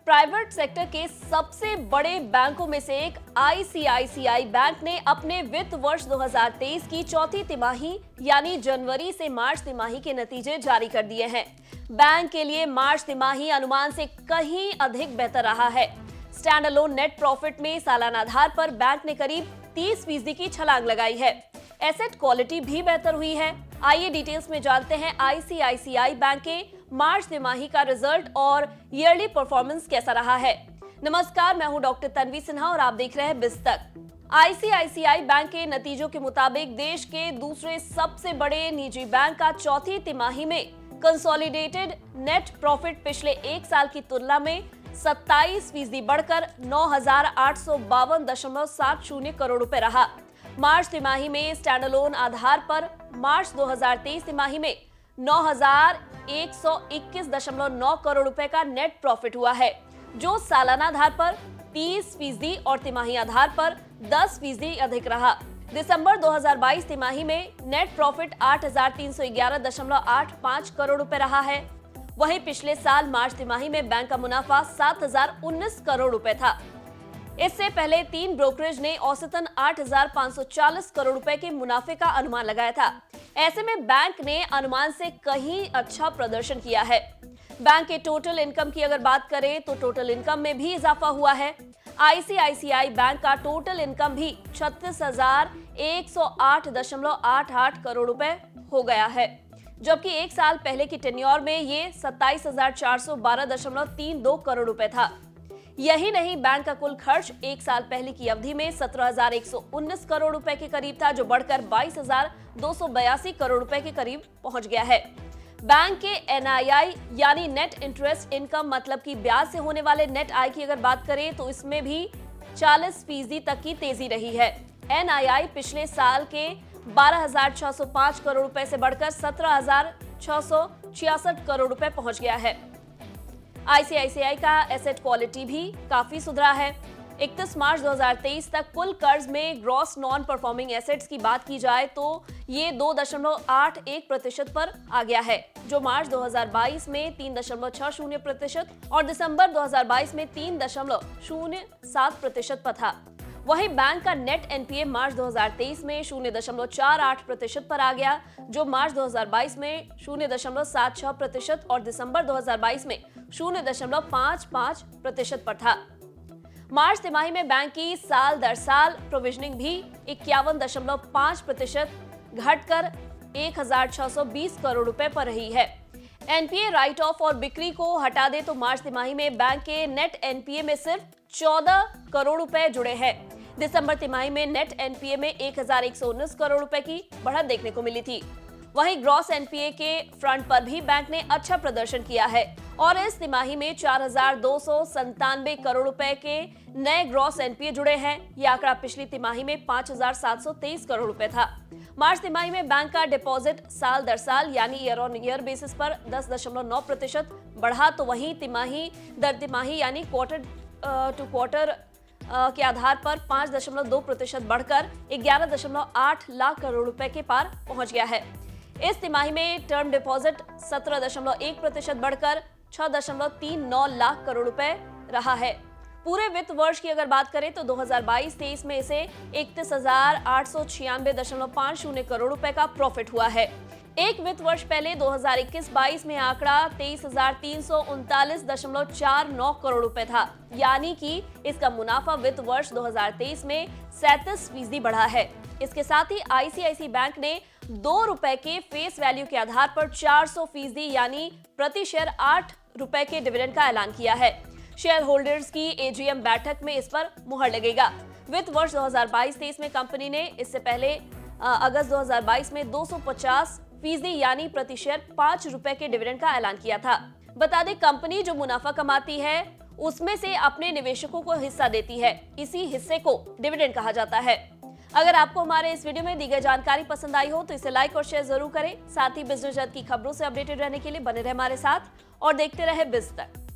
Private sector के सबसे बड़े बैंकों में से एक आईसीआईसीआई बैंक ने अपने वित्त वर्ष 2023 की चौथी तिमाही यानी जनवरी से मार्च तिमाही के नतीजे जारी कर दिए हैं। बैंक के लिए मार्च तिमाही अनुमान से कहीं अधिक बेहतर रहा है। स्टैंड अलोन नेट प्रॉफिट में सालाना आधार पर बैंक ने करीब 30% की छलांग लगाई है। एसेट क्वालिटी भी बेहतर हुई है। आइए डिटेल्स में जानते हैं आईसीआईसीआई बैंक के मार्च तिमाही का रिजल्ट और ईयरली परफॉर्मेंस कैसा रहा है। नमस्कार, मैं हूं डॉक्टर तन्वी सिन्हा और आप देख रहे हैं बिस्तक। आईसीआईसीआई बैंक के नतीजों के मुताबिक देश के दूसरे सबसे बड़े निजी बैंक का चौथी तिमाही में कंसोलिडेटेड नेट प्रॉफिट पिछले एक साल की तुलना में 27% बढ़कर 9,852.70 करोड़ रुपए रहा। मार्च तिमाही में स्टैंडअलोन आधार पर मार्च 2023 तिमाही में 9,121.9 करोड़ रुपए का नेट प्रॉफिट हुआ है, जो सालाना आधार पर 30% और तिमाही आधार पर 10% अधिक रहा। दिसंबर 2022 तिमाही में नेट प्रॉफिट 8,311.85 करोड़ रुपए रहा है। वहीं पिछले साल मार्च तिमाही में बैंक का मुनाफा 7,019 करोड़ रुपए था। इससे पहले 3 ब्रोकरेज ने औसतन 8,540 करोड़ रुपए के मुनाफे का अनुमान लगाया था। ऐसे में बैंक ने अनुमान से कहीं अच्छा प्रदर्शन किया है। बैंक के टोटल इनकम की अगर बात करें तो टोटल इनकम में भी इजाफा हुआ है। आईसीआईसीआई बैंक का टोटल इनकम भी 36,108.88 करोड़ रुपए हो गया है, जबकि एक साल पहले की टेन्योर में ये 27,412.32 करोड़ रुपए था। यही नहीं, बैंक का कुल खर्च एक साल पहले की अवधि में 17,119 करोड़ रुपए के करीब था, जो बढ़कर 22,282 करोड़ रुपए के करीब पहुंच गया है। बैंक के एनआईआई यानी नेट इंटरेस्ट इनकम मतलब कि ब्याज से होने वाले नेट आय की अगर बात करें तो इसमें भी 40% तक की तेजी रही है। एनआईआई पिछले साल के 12,605 करोड़ रुपए से बढ़कर 17,666 करोड़ रुपए पहुंच गया है। आईसीआईसीआई का एसेट क्वालिटी भी काफी सुधरा है। 31 मार्च 2023 तक कुल कर्ज में ग्रॉस नॉन परफॉर्मिंग एसेट्स की बात की जाए तो ये 2.81% पर आ गया है, जो मार्च 2022 में 3.60% और दिसंबर 2022 में 3.07% पर था। वहीं बैंक का नेट एनपीए मार्च 2023 में 0.48% पर आ गया, जो मार्च 2022 में 0.76% और दिसंबर 2022 में 0.55% पर था। मार्च तिमाही में बैंक की साल दर साल प्रोविजनिंग भी 51.5% घटकर 1,620 करोड़ रुपए पर रही है। एनपीए राइट ऑफ और बिक्री को हटा दे तो मार्च तिमाही में बैंक के नेट एनपीए में सिर्फ 14 करोड़ रुपए जुड़े हैं। दिसंबर तिमाही में नेट एनपीए में 1,119 करोड़ रुपए की बढ़त देखने को मिली थी। वहीं ग्रॉस एनपीए के फ्रंट पर भी बैंक ने अच्छा प्रदर्शन किया है और इस तिमाही में 4,297 करोड़ रुपए के नए ग्रॉस एनपीए जुड़े हैं। यह आंकड़ा पिछली तिमाही में 5,723 करोड़ रुपए था। मार्च तिमाही में बैंक का डिपॉजिट साल दर साल यानी ईयर ऑन ईयर बेसिस पर 10.9% बढ़ा, तो वहीं तिमाही दर तिमाही यानी क्वार्टर टू क्वार्टर के आधार पर 5.2% बढ़कर 11.8 लाख करोड़ रुपए के पार पहुंच गया है। इस तिमाही में टर्म डिपॉजिट 17.1% बढ़कर 6.39 लाख करोड़ रुपए रहा है। पूरे वित्त वर्ष की अगर बात करें तो 2022-23 में इसे 31,896.50 करोड़ रुपए का प्रॉफिट हुआ है। एक वित्त वर्ष पहले 2021-22 में आंकड़ा 23,339.49 करोड़ रुपए था, यानी कि इसका मुनाफा वित्त वर्ष 2023 में 37% बढ़ा है। इसके साथ ही आईसीआईसी बैंक ने 2 रुपए के फेस वैल्यू के आधार पर 400% यानी प्रति शेयर 8 रुपए के डिविडेंड का ऐलान किया है। शेयर होल्डर्स की एजीएम बैठक में इस पर मुहर लगेगा। वित्त वर्ष 2022-23 में कंपनी ने इससे पहले अगस्त 2022 में 250% यानी प्रति शेयर 5 रुपए के डिविडेंड का ऐलान किया था। बता दें, कंपनी जो मुनाफा कमाती है उसमें से अपने निवेशकों को हिस्सा देती है। इसी हिस्से को डिविडेंड कहा जाता है। अगर आपको हमारे इस वीडियो में दी गई जानकारी पसंद आई हो तो इसे लाइक और शेयर जरूर करें। साथ ही बिजनेस जगत की खबरों से अपडेटेड रहने के लिए बने रहे हमारे साथ और देखते रहे बिज़ तक।